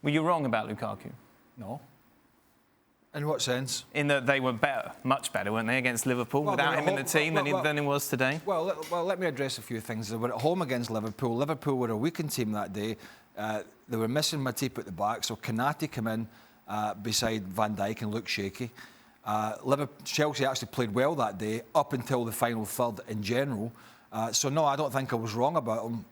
Were you wrong about Lukaku? No. In what sense? In that they were better, much better, weren't they, against Liverpool, without him in the team than he was today? Well, let me address a few things. They were at home against Liverpool. Liverpool were a weakened team that day. They were missing Matip at the back, so Konate came in beside Van Dijk and looked shaky. Chelsea actually played well that day, up until the final third in general. So no, I don't think I was wrong about him.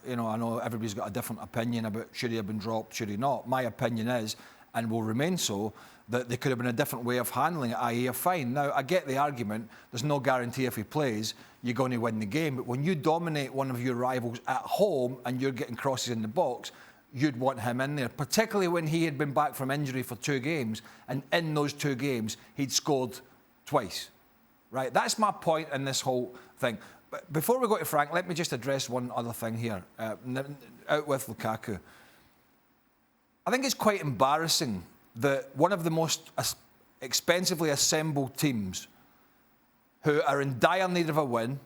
You know, I know everybody's got a different opinion about should he have been dropped, should he not. My opinion is, and will remain so, that there could have been a different way of handling it, i.e. a fine. Now, I get the argument, there's no guarantee if he plays, you're going to win the game. But when you dominate one of your rivals at home and you're getting crosses in the box, you'd want him in there, particularly when he had been back from injury for 2 games, and in those 2 games, he'd scored twice. Right? That's my point in this whole thing. But before we go to Frank, let me just address one other thing here, out with Lukaku. I think it's quite embarrassing that one of the most expensively assembled teams who are in dire need of a win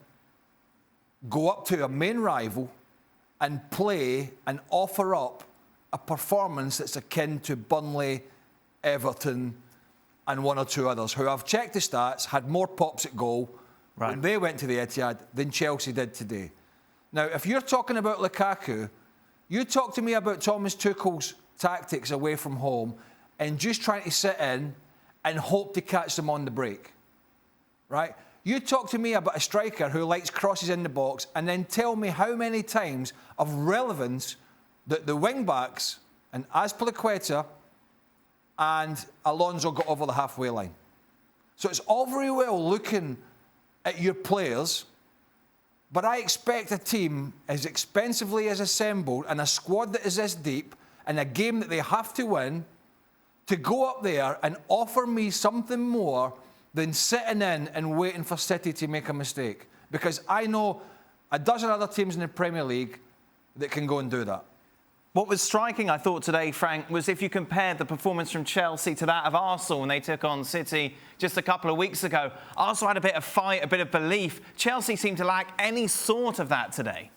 go up to a main rival and play and offer up a performance that's akin to Burnley, Everton and 1 or 2 others who, I've checked the stats, had more pops at goal when they went to the Etihad than Chelsea did today. Now, if you're talking about Lukaku, you talk to me about Thomas Tuchel's tactics away from home and just trying to sit in and hope to catch them on the break, right? You talk to me about a striker who likes crosses in the box and then tell me how many times of relevance that the wing-backs and Azpilicueta and Alonso got over the halfway line. So it's all very well looking at your players, but I expect a team as expensively as assembled and a squad that is this deep and a game that they have to win to go up there and offer me something more than sitting in and waiting for City to make a mistake. Because I know a dozen other teams in the Premier League that can go and do that. What was striking, I thought, today, Frank, was if you compared the performance from Chelsea to that of Arsenal when they took on City just a couple of weeks ago. Arsenal had a bit of fight, a bit of belief. Chelsea seemed to lack any sort of that today.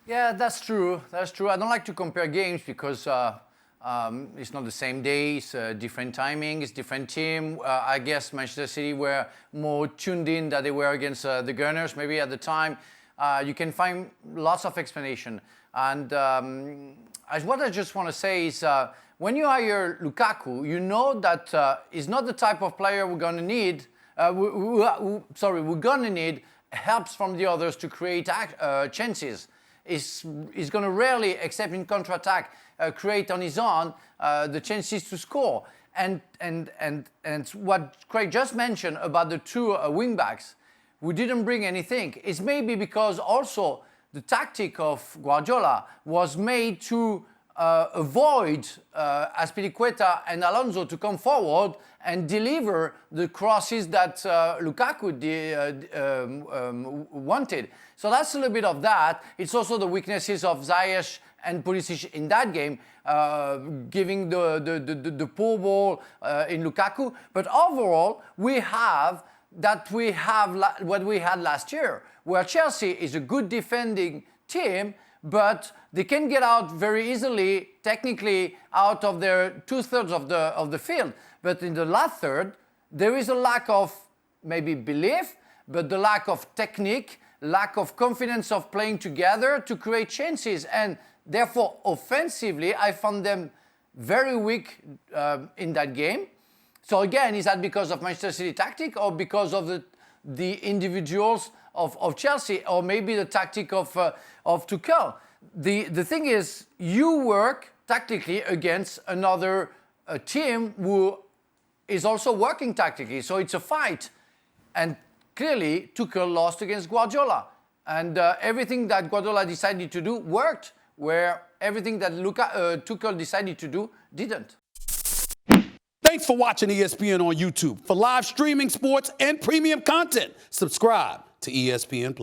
Yeah, that's true. That's true. I don't like to compare games because it's not the same day, it's different timing, it's different team. I guess Manchester City were more tuned in than they were against the Gunners maybe at the time. You can find lots of explanation. And what I just want to say is when you hire Lukaku, you know that he's not the type of player we're going to need. We're going to need helps from the others to create chances. He's going to rarely, except in counter-attack, create on his own the chances to score. And what Craig just mentioned about the 2 wing-backs, who didn't bring anything, is maybe because also the tactic of Guardiola was made to avoid Azpilicueta and Alonso to come forward and deliver the crosses that Lukaku wanted. So that's a little bit of that. It's also the weaknesses of Ziyech and Pulisic in that game, giving the poor ball in Lukaku. But overall, we have what we had last year, where Chelsea is a good defending team, but they can get out very easily, technically, out of their 2/3 of the field. But in the last third, there is a lack of maybe belief, but the lack of technique, lack of confidence of playing together to create chances. And therefore, offensively, I found them very weak in that game. So again, is that because of Manchester City tactic or because of the individuals of Chelsea, or maybe the tactic of Tuchel? The thing is, you work tactically against another team who is also working tactically, so it's a fight. And clearly, Tuchel lost against Guardiola. And everything that Guardiola decided to do worked, where everything that Tuchel decided to do didn't. Thanks for watching ESPN on YouTube. For live streaming, sports, and premium content, subscribe to ESPN+.